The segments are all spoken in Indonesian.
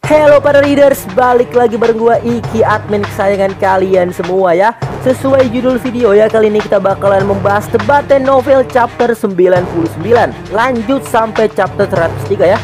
Halo para readers, balik lagi bareng gua Iki, admin kesayangan kalian semua ya. Sesuai judul video ya, kali ini kita bakalan membahas Tebate Novel chapter 99. Lanjut sampai chapter 103 ya.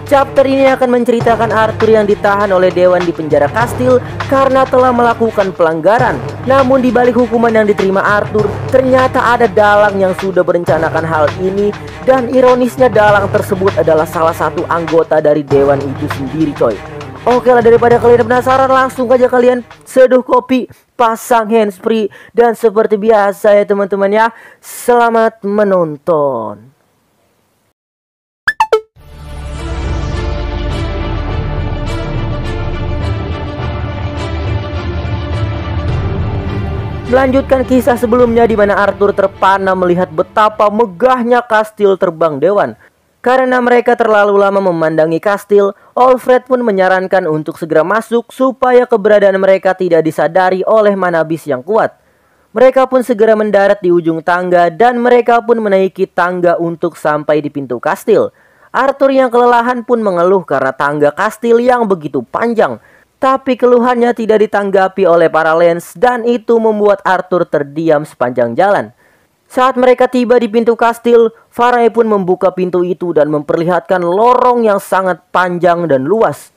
Chapter ini akan menceritakan Arthur yang ditahan oleh Dewan di penjara kastil karena telah melakukan pelanggaran. Namun di balik hukuman yang diterima Arthur, ternyata ada dalang yang sudah merencanakan hal ini. Dan ironisnya dalang tersebut adalah salah satu anggota dari Dewan itu sendiri coy. Oke lah, daripada kalian penasaran, langsung aja kalian seduh kopi, pasang handsfree, dan seperti biasa ya teman-teman ya, selamat menonton. Melanjutkan kisah sebelumnya di mana Arthur terpana melihat betapa megahnya kastil terbang Dewan. Karena mereka terlalu lama memandangi kastil, Alfred pun menyarankan untuk segera masuk supaya keberadaan mereka tidak disadari oleh manabis yang kuat. Mereka pun segera mendarat di ujung tangga dan mereka pun menaiki tangga untuk sampai di pintu kastil. Arthur yang kelelahan pun mengeluh karena tangga kastil yang begitu panjang. Tapi keluhannya tidak ditanggapi oleh para Lance dan itu membuat Arthur terdiam sepanjang jalan. Saat mereka tiba di pintu kastil, Farai pun membuka pintu itu dan memperlihatkan lorong yang sangat panjang dan luas.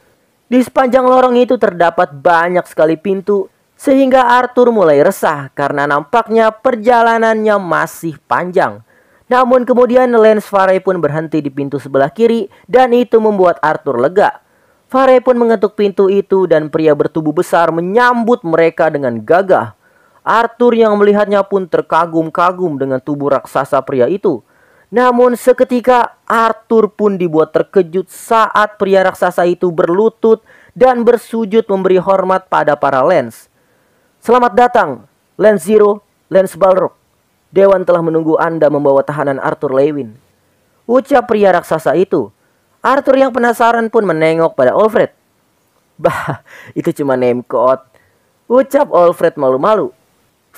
Di sepanjang lorong itu terdapat banyak sekali pintu, sehingga Arthur mulai resah karena nampaknya perjalanannya masih panjang. Namun kemudian Lance Farai pun berhenti di pintu sebelah kiri dan itu membuat Arthur lega. Farai pun mengetuk pintu itu dan pria bertubuh besar menyambut mereka dengan gagah. Arthur yang melihatnya pun terkagum-kagum dengan tubuh raksasa pria itu. Namun seketika Arthur pun dibuat terkejut saat pria raksasa itu berlutut dan bersujud memberi hormat pada para Lance. Selamat datang, Lance Zero, Lance Balrog. Dewan telah menunggu Anda membawa tahanan Arthur Lewin, ucap pria raksasa itu. Arthur yang penasaran pun menengok pada Alfred. Bah, itu cuma name code, ucap Alfred malu-malu.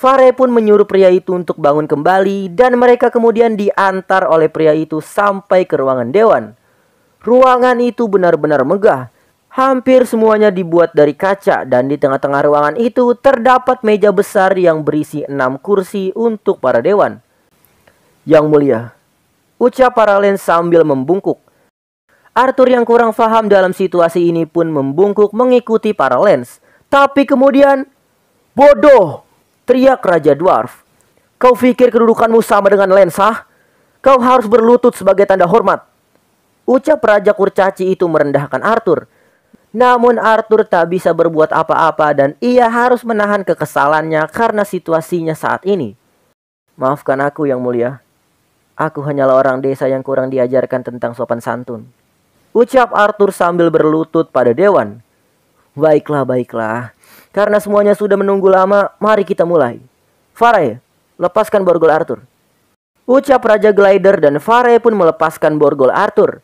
Farai pun menyuruh pria itu untuk bangun kembali dan mereka kemudian diantar oleh pria itu sampai ke ruangan Dewan. Ruangan itu benar-benar megah. Hampir semuanya dibuat dari kaca dan di tengah-tengah ruangan itu terdapat meja besar yang berisi 6 kursi untuk para Dewan. Yang mulia, ucap para Lance sambil membungkuk. Arthur yang kurang paham dalam situasi ini pun membungkuk mengikuti para Lance. Tapi kemudian, bodoh! Teriak Raja Dwarf. Kau pikir kedudukanmu sama dengan Lance, ha? Kau harus berlutut sebagai tanda hormat, ucap Raja Kurcaci itu merendahkan Arthur. Namun Arthur tak bisa berbuat apa-apa dan ia harus menahan kekesalannya karena situasinya saat ini. Maafkan aku yang mulia. Aku hanyalah orang desa yang kurang diajarkan tentang sopan santun, ucap Arthur sambil berlutut pada Dewan. Baiklah, baiklah. Karena semuanya sudah menunggu lama, mari kita mulai. Farai, lepaskan borgol Arthur, ucap Raja Glider dan Farai pun melepaskan borgol Arthur.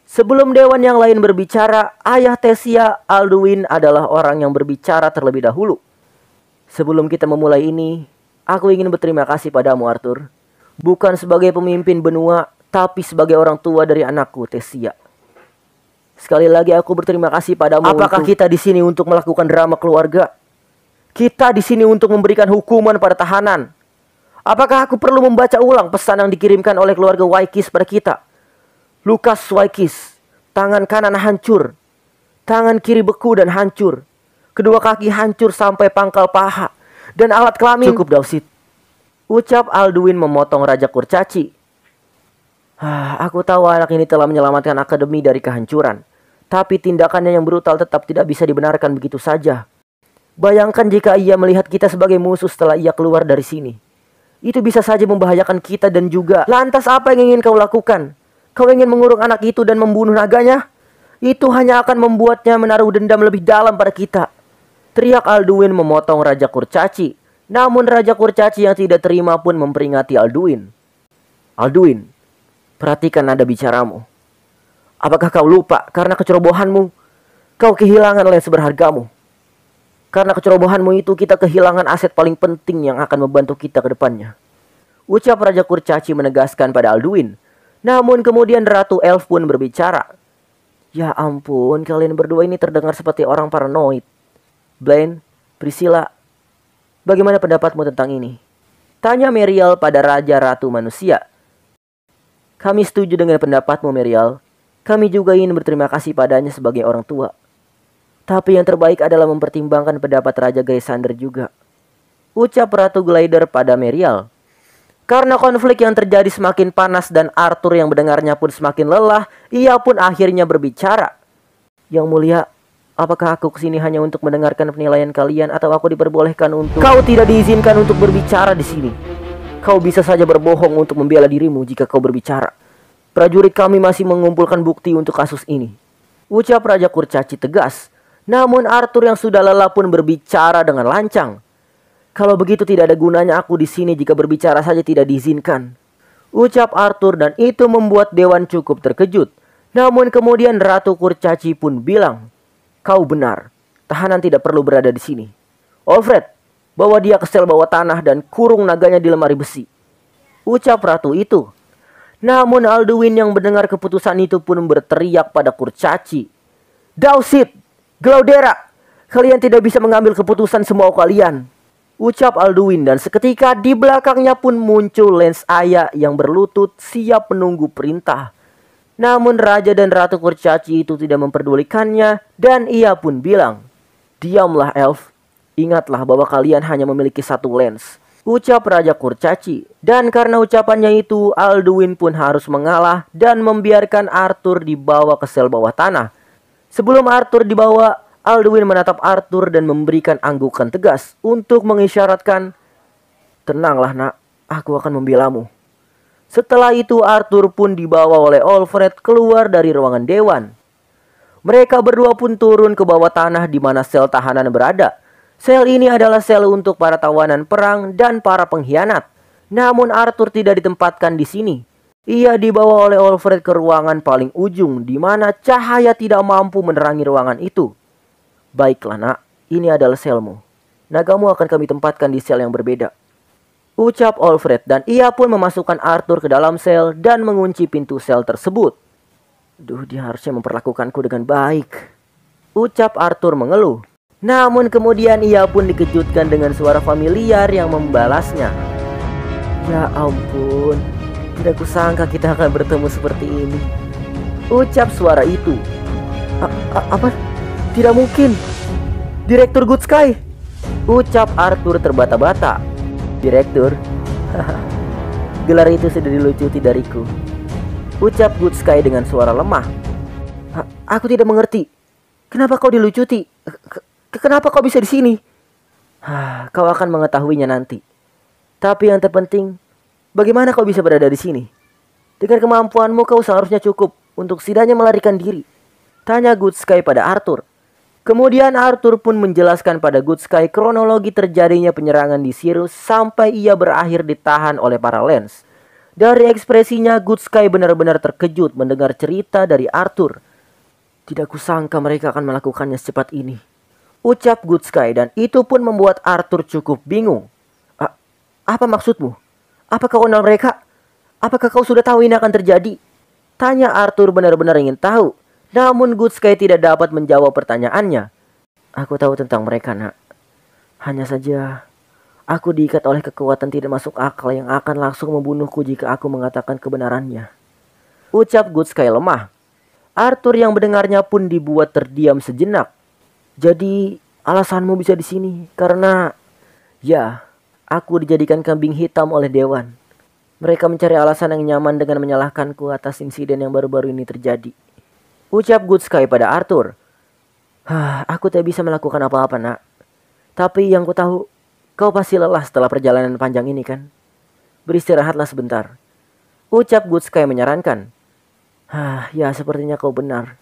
Sebelum Dewan yang lain berbicara, ayah Tesia, Alduin adalah orang yang berbicara terlebih dahulu. Sebelum kita memulai ini, aku ingin berterima kasih padamu Arthur. Bukan sebagai pemimpin benua, tapi sebagai orang tua dari anakku Tesia. Sekali lagi aku berterima kasih padamu. Apakah kita di sini untuk melakukan drama keluarga? Kita di sini untuk memberikan hukuman pada tahanan. Apakah aku perlu membaca ulang pesan yang dikirimkan oleh keluarga Waikis pada kita? Lukas Waikis, tangan kanan hancur, tangan kiri beku dan hancur, kedua kaki hancur sampai pangkal paha, dan alat kelamin. Cukup Dausid, ucap Alduin memotong Raja Kurcaci. Aku tahu anak ini telah menyelamatkan akademi dari kehancuran. Tapi tindakannya yang brutal tetap tidak bisa dibenarkan begitu saja. Bayangkan jika ia melihat kita sebagai musuh setelah ia keluar dari sini. Itu bisa saja membahayakan kita dan juga. Lantas apa yang ingin kau lakukan? Kau ingin mengurung anak itu dan membunuh naganya? Itu hanya akan membuatnya menaruh dendam lebih dalam pada kita, teriak Alduin memotong Raja Kurcaci. Namun Raja Kurcaci yang tidak terima pun memperingati Alduin. Alduin, perhatikan nada bicaramu. Apakah kau lupa karena kecerobohanmu kau kehilangan lens berhargamu? Karena kecerobohanmu itu kita kehilangan aset paling penting yang akan membantu kita ke depannya, ucap Raja Kurcaci menegaskan pada Alduin. Namun kemudian Ratu Elf pun berbicara. Ya ampun, kalian berdua ini terdengar seperti orang paranoid. Blaine, Priscilla, bagaimana pendapatmu tentang ini? Tanya Merial pada Raja Ratu Manusia. Kami setuju dengan pendapatmu, Merial. Kami juga ingin berterima kasih padanya sebagai orang tua. Tapi yang terbaik adalah mempertimbangkan pendapat Raja Gaisander juga. Ucap Ratu Glider pada Merial. Karena konflik yang terjadi semakin panas dan Arthur yang mendengarnya pun semakin lelah, ia pun akhirnya berbicara. Yang mulia, apakah aku kesini hanya untuk mendengarkan penilaian kalian atau aku diperbolehkan untuk... Kau tidak diizinkan untuk berbicara di sini. Kau bisa saja berbohong untuk membela dirimu jika kau berbicara. Prajurit kami masih mengumpulkan bukti untuk kasus ini. Ucap Raja Kurcaci tegas. Namun Arthur yang sudah lelah pun berbicara dengan lancang. Kalau begitu tidak ada gunanya aku di sini jika berbicara saja tidak diizinkan. Ucap Arthur dan itu membuat Dewan cukup terkejut. Namun kemudian Ratu Kurcaci pun bilang, kau benar, tahanan tidak perlu berada di sini. Alfred, bawa dia ke sel bawah tanah dan kurung naganya di lemari besi. Ucap Ratu itu. Namun Alduin yang mendengar keputusan itu pun berteriak pada Kurcaci. Dausit, Glaudera, kalian tidak bisa mengambil keputusan semua kalian. Ucap Alduin dan seketika di belakangnya pun muncul Lance Aya yang berlutut siap menunggu perintah. Namun Raja dan Ratu Kurcaci itu tidak memperdulikannya dan ia pun bilang, diamlah Elf, ingatlah bahwa kalian hanya memiliki satu Lance. Ucap Raja Kurcaci. Dan karena ucapannya itu Alduin pun harus mengalah dan membiarkan Arthur dibawa ke sel bawah tanah. Sebelum Arthur dibawa, Alduin menatap Arthur dan memberikan anggukan tegas untuk mengisyaratkan, tenanglah nak, aku akan membelamu. Setelah itu Arthur pun dibawa oleh Alfred keluar dari ruangan dewan. Mereka berdua pun turun ke bawah tanah di mana sel tahanan berada. Sel ini adalah sel untuk para tawanan perang dan para pengkhianat. Namun Arthur tidak ditempatkan di sini. Ia dibawa oleh Alfred ke ruangan paling ujung di mana cahaya tidak mampu menerangi ruangan itu. Baiklah nak, ini adalah selmu. Nagamu akan kami tempatkan di sel yang berbeda. Ucap Alfred dan ia pun memasukkan Arthur ke dalam sel dan mengunci pintu sel tersebut. Duh, dia harusnya memperlakukanku dengan baik. Ucap Arthur mengeluh. Namun kemudian ia pun dikejutkan dengan suara familiar yang membalasnya. Ya ampun, tidak kusangka kita akan bertemu seperti ini. Ucap suara itu. Apa? Tidak mungkin. Direktur Good Sky. Ucap Arthur terbata-bata. Direktur? Gelar itu sudah dilucuti dariku. Ucap Good Sky dengan suara lemah. Aku tidak mengerti. Kenapa kau dilucuti? Kenapa kau bisa di sini? Kau akan mengetahuinya nanti. Tapi yang terpenting, bagaimana kau bisa berada di sini? Dengan kemampuanmu kau seharusnya cukup untuk setidaknya melarikan diri. Tanya Good Sky pada Arthur. Kemudian Arthur pun menjelaskan pada Good Sky kronologi terjadinya penyerangan di Sirius sampai ia berakhir ditahan oleh para Lance. Dari ekspresinya Good Sky benar-benar terkejut mendengar cerita dari Arthur. Tidak kusangka mereka akan melakukannya secepat ini. Ucap Good Sky dan itu pun membuat Arthur cukup bingung. Apa maksudmu? Apakah kau kenal mereka? Apakah kau sudah tahu ini akan terjadi? Tanya Arthur benar-benar ingin tahu. Namun Good Sky tidak dapat menjawab pertanyaannya. Aku tahu tentang mereka nak. Hanya saja aku diikat oleh kekuatan tidak masuk akal yang akan langsung membunuhku jika aku mengatakan kebenarannya. Ucap Good Sky lemah. Arthur yang mendengarnya pun dibuat terdiam sejenak. Jadi alasanmu bisa di sini karena ya, aku dijadikan kambing hitam oleh Dewan. Mereka mencari alasan yang nyaman dengan menyalahkanku atas insiden yang baru-baru ini terjadi. Ucap Good Sky pada Arthur. Aku tak bisa melakukan apa-apa nak. Tapi yang ku tahu, kau pasti lelah setelah perjalanan panjang ini kan? Beristirahatlah sebentar. Ucap Good Sky menyarankan. Ya sepertinya kau benar.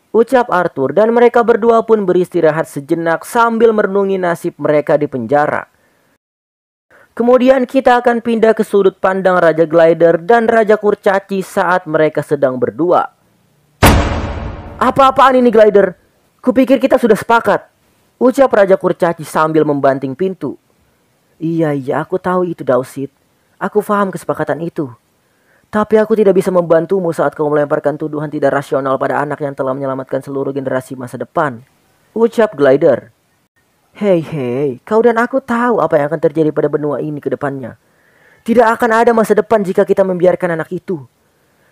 Ucap Arthur dan mereka berdua pun beristirahat sejenak sambil merenungi nasib mereka di penjara. Kemudian kita akan pindah ke sudut pandang Raja Glider dan Raja Kurcaci saat mereka sedang berdua. Apa-apaan ini Glider? Kupikir kita sudah sepakat. Ucap Raja Kurcaci sambil membanting pintu. Iya, aku tahu itu Dausit. Aku paham kesepakatan itu. Tapi aku tidak bisa membantumu saat kau melemparkan tuduhan tidak rasional pada anak yang telah menyelamatkan seluruh generasi masa depan. Ucap Glider. Hei, kau dan aku tahu apa yang akan terjadi pada benua ini ke depannya. Tidak akan ada masa depan jika kita membiarkan anak itu.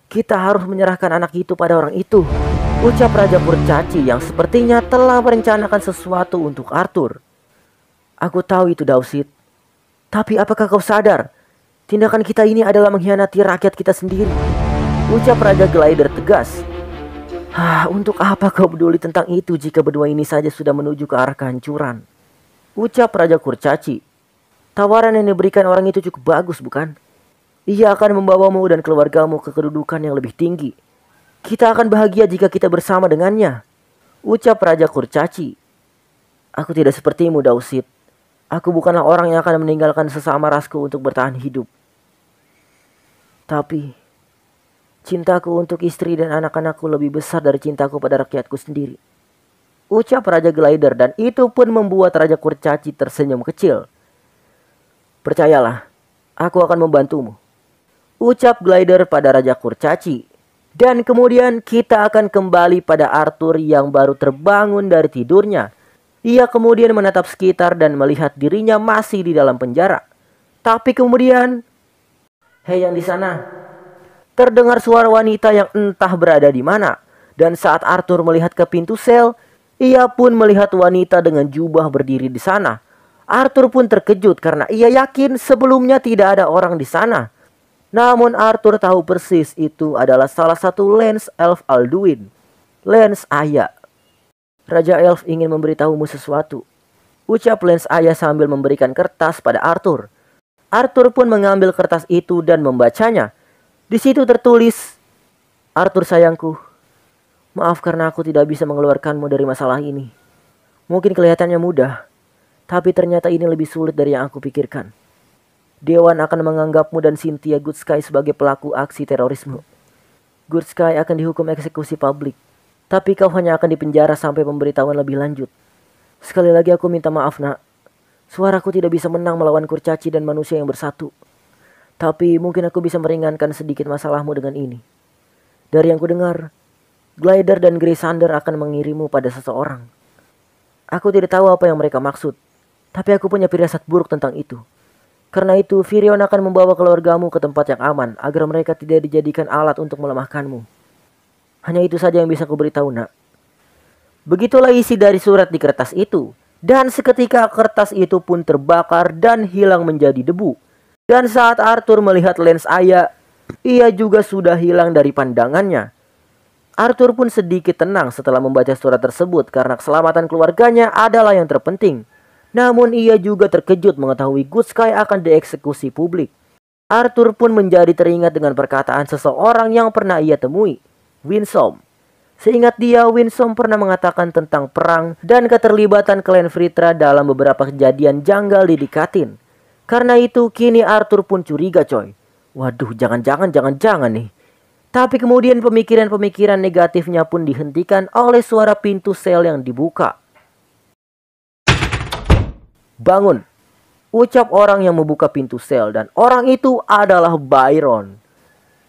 Kita harus menyerahkan anak itu pada orang itu. Ucap Raja Kurcaci yang sepertinya telah merencanakan sesuatu untuk Arthur. Aku tahu itu, Dausid. Tapi apakah kau sadar? Tindakan kita ini adalah mengkhianati rakyat kita sendiri. Ucap Raja Glider tegas. Untuk apa kau peduli tentang itu jika benua ini saja sudah menuju ke arah kehancuran? Ucap Raja Kurcaci. Tawaran yang diberikan orang itu cukup bagus, bukan? Ia akan membawamu dan keluargamu ke kedudukan yang lebih tinggi. Kita akan bahagia jika kita bersama dengannya. Ucap Raja Kurcaci. Aku tidak sepertimu, Dausid. Aku bukanlah orang yang akan meninggalkan sesama rasku untuk bertahan hidup. Tapi cintaku untuk istri dan anak-anakku lebih besar dari cintaku pada rakyatku sendiri. Ucap Raja Glider, dan itu pun membuat Raja Kurcaci tersenyum kecil. Percayalah, aku akan membantumu. Ucap Glider pada Raja Kurcaci. Dan kemudian kita akan kembali pada Arthur yang baru terbangun dari tidurnya. Ia kemudian menatap sekitar dan melihat dirinya masih di dalam penjara. Tapi kemudian, hei yang di sana, terdengar suara wanita yang entah berada di mana. Dan saat Arthur melihat ke pintu sel, ia pun melihat wanita dengan jubah berdiri di sana. Arthur pun terkejut karena ia yakin sebelumnya tidak ada orang di sana. Namun Arthur tahu persis itu adalah salah satu Lance Elf Alduin, Lance Aya. Raja Elf ingin memberitahumu sesuatu. Ucap Lance Aya sambil memberikan kertas pada Arthur. Arthur pun mengambil kertas itu dan membacanya. Di situ tertulis, Arthur sayangku, maaf karena aku tidak bisa mengeluarkanmu dari masalah ini. Mungkin kelihatannya mudah, tapi ternyata ini lebih sulit dari yang aku pikirkan. Dewan akan menganggapmu dan Cynthia Goodsky sebagai pelaku aksi terorisme. Goodsky akan dihukum eksekusi publik. Tapi kau hanya akan dipenjara sampai pemberitahuan lebih lanjut. Sekali lagi aku minta maaf, nak. Suaraku tidak bisa menang melawan kurcaci dan manusia yang bersatu. Tapi mungkin aku bisa meringankan sedikit masalahmu dengan ini. Dari yang kudengar, Glider dan Graysander akan mengirimu pada seseorang. Aku tidak tahu apa yang mereka maksud. Tapi aku punya firasat buruk tentang itu. Karena itu, Virion akan membawa keluargamu ke tempat yang aman agar mereka tidak dijadikan alat untuk melemahkanmu. Hanya itu saja yang bisa kuberitahu, nak. Begitulah isi dari surat di kertas itu. Dan seketika kertas itu pun terbakar dan hilang menjadi debu. Dan saat Arthur melihat Lance Aya, ia juga sudah hilang dari pandangannya. Arthur pun sedikit tenang setelah membaca surat tersebut karena keselamatan keluarganya adalah yang terpenting. Namun ia juga terkejut mengetahui Goodsky akan dieksekusi publik. Arthur pun menjadi teringat dengan perkataan seseorang yang pernah ia temui, Winsome. Seingat dia, Winsome pernah mengatakan tentang perang dan keterlibatan klan Fritra dalam beberapa kejadian janggal di Dikatin. Karena itu kini Arthur pun curiga, coy. Waduh, jangan-jangan nih. Tapi kemudian pemikiran-pemikiran negatifnya pun dihentikan oleh suara pintu sel yang dibuka. Bangun, ucap orang yang membuka pintu sel, dan orang itu adalah Byron.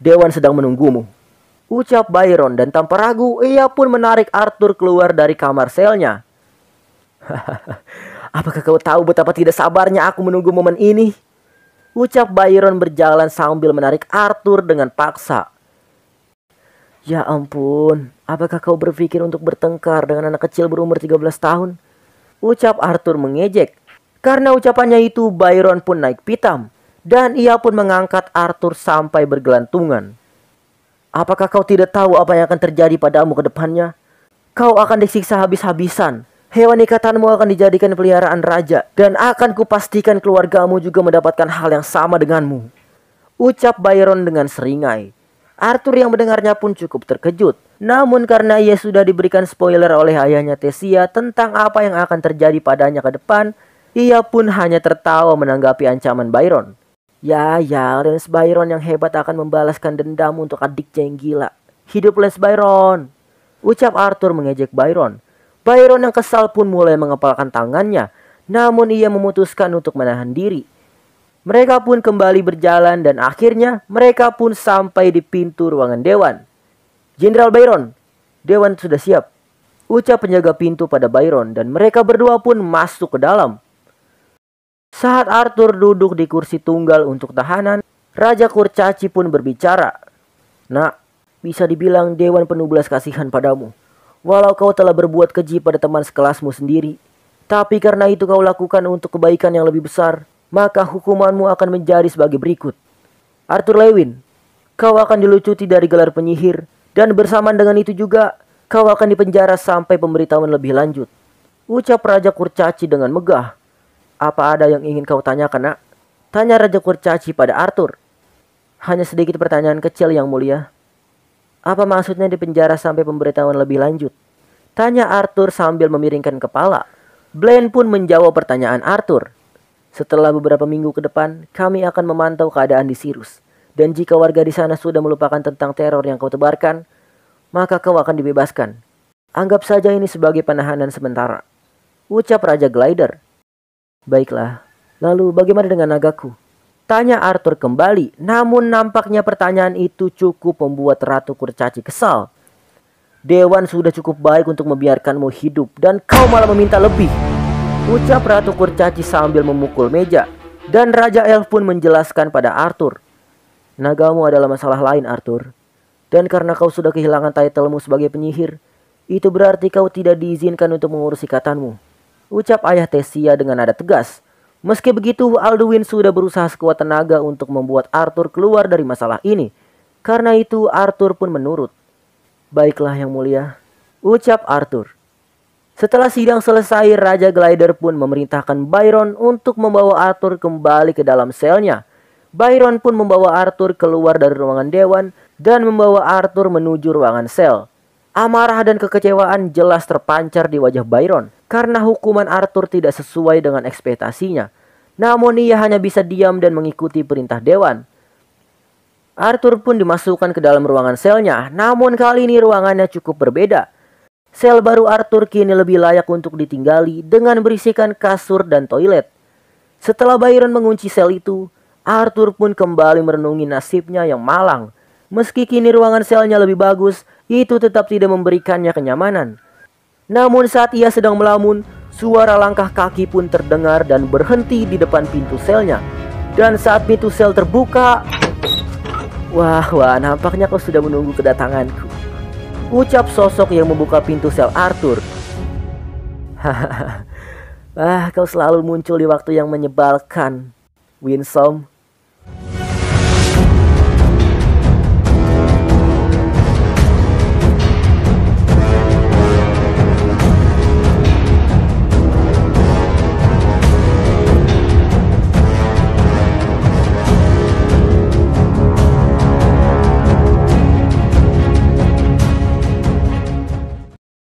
Dewan sedang menunggumu, ucap Byron, dan tanpa ragu ia pun menarik Arthur keluar dari kamar selnya. Apakah kau tahu betapa tidak sabarnya aku menunggu momen ini? Ucap Byron berjalan sambil menarik Arthur dengan paksa. Ya ampun, apakah kau berpikir untuk bertengkar dengan anak kecil berumur 13 tahun? Ucap Arthur mengejek. Karena ucapannya itu, Byron pun naik pitam. Dan ia pun mengangkat Arthur sampai bergelantungan. Apakah kau tidak tahu apa yang akan terjadi padamu ke depannya? Kau akan disiksa habis-habisan. Hewan ikatanmu akan dijadikan peliharaan raja. Dan akan kupastikan keluargamu juga mendapatkan hal yang sama denganmu. Ucap Byron dengan seringai. Arthur yang mendengarnya pun cukup terkejut. Namun karena ia sudah diberikan spoiler oleh ayahnya Tesia tentang apa yang akan terjadi padanya ke depan, ia pun hanya tertawa menanggapi ancaman Byron. Ya, Lance Byron yang hebat akan membalaskan dendam untuk adiknya yang gila. Hidup Lance Byron, ucap Arthur mengejek Byron. Byron yang kesal pun mulai mengepalkan tangannya. Namun ia memutuskan untuk menahan diri. Mereka pun kembali berjalan dan akhirnya mereka pun sampai di pintu ruangan Dewan. "Jenderal Byron, Dewan sudah siap," ucap penjaga pintu pada Byron, dan mereka berdua pun masuk ke dalam. Saat Arthur duduk di kursi tunggal untuk tahanan, Raja Kurcaci pun berbicara. "Nak, bisa dibilang Dewan penuh belas kasihan padamu. Walau kau telah berbuat keji pada teman sekelasmu sendiri, tapi karena itu kau lakukan untuk kebaikan yang lebih besar, maka hukumanmu akan menjadi sebagai berikut. Arthur Lewin, kau akan dilucuti dari gelar penyihir, dan bersamaan dengan itu juga, kau akan dipenjara sampai pemberitahuan lebih lanjut," ucap Raja Kurcaci dengan megah. "Apa ada yang ingin kau tanyakan, nak?" tanya Raja Kurcaci pada Arthur. "Hanya sedikit pertanyaan kecil, Yang Mulia." "Apa maksudnya dipenjara sampai pemberitahuan lebih lanjut?" tanya Arthur sambil memiringkan kepala. Blaine pun menjawab pertanyaan Arthur. "Setelah beberapa minggu ke depan, kami akan memantau keadaan di Sirus. Dan jika warga di sana sudah melupakan tentang teror yang kau tebarkan, maka kau akan dibebaskan. Anggap saja ini sebagai penahanan sementara," ucap Raja Glider. "Baiklah, lalu bagaimana dengan nagaku?" tanya Arthur kembali. Namun nampaknya pertanyaan itu cukup membuat Ratu Kurcaci kesal. "Dewan sudah cukup baik untuk membiarkanmu hidup, dan kau malah meminta lebih," ucap Ratu Kurcaci sambil memukul meja. Dan Raja Elf pun menjelaskan pada Arthur. "Nagamu adalah masalah lain, Arthur. Dan karena kau sudah kehilangan titlemu sebagai penyihir, itu berarti kau tidak diizinkan untuk mengurus ikatanmu," ucap ayah Tessia dengan nada tegas. Meski begitu, Alduin sudah berusaha sekuat tenaga untuk membuat Arthur keluar dari masalah ini. Karena itu Arthur pun menurut. "Baiklah, Yang Mulia," ucap Arthur. Setelah sidang selesai, Raja Glider pun memerintahkan Byron untuk membawa Arthur kembali ke dalam selnya. Byron pun membawa Arthur keluar dari ruangan Dewan dan membawa Arthur menuju ruangan sel. Amarah dan kekecewaan jelas terpancar di wajah Byron karena hukuman Arthur tidak sesuai dengan ekspektasinya. Namun ia hanya bisa diam dan mengikuti perintah Dewan. Arthur pun dimasukkan ke dalam ruangan selnya, namun kali ini ruangannya cukup berbeda. Sel baru Arthur kini lebih layak untuk ditinggali dengan berisikan kasur dan toilet. Setelah Byron mengunci sel itu, Arthur pun kembali merenungi nasibnya yang malang. Meski kini ruangan selnya lebih bagus, itu tetap tidak memberikannya kenyamanan. Namun saat ia sedang melamun, suara langkah kaki pun terdengar dan berhenti di depan pintu selnya. Dan saat pintu sel terbuka, wah, nampaknya kau sudah menunggu kedatanganku," ucap sosok yang membuka pintu sel Arthur. "Hahaha, kau selalu muncul di waktu yang menyebalkan, Winsome,"